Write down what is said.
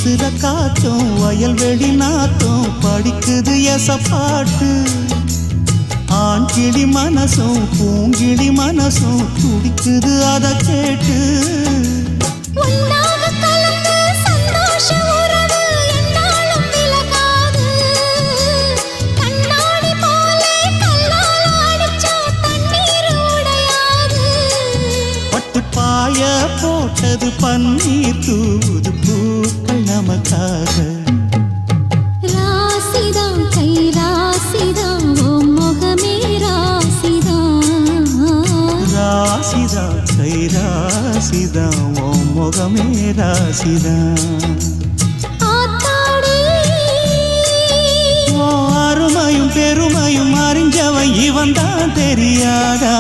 வீசுற காத்தும் வயல்வெளி நாத்தும் படிக்குது எசப்பாட்டு ஆண் கிளி மனசும் பூங்கிளி மனசும் துடிக்குது அத கேட்டு பாய போட்டது பன்னீர் தூது பூக்கள் நமக்காக ராசிதான் கை ராசிதான் ஓ முகமே ராசிதான் ராசிதான் கை ராசிதான் ஓ முகமே ராசிதான் அருமையும் பெருமையும் அறிஞ்சவன் இவன் தான் தெரியாதா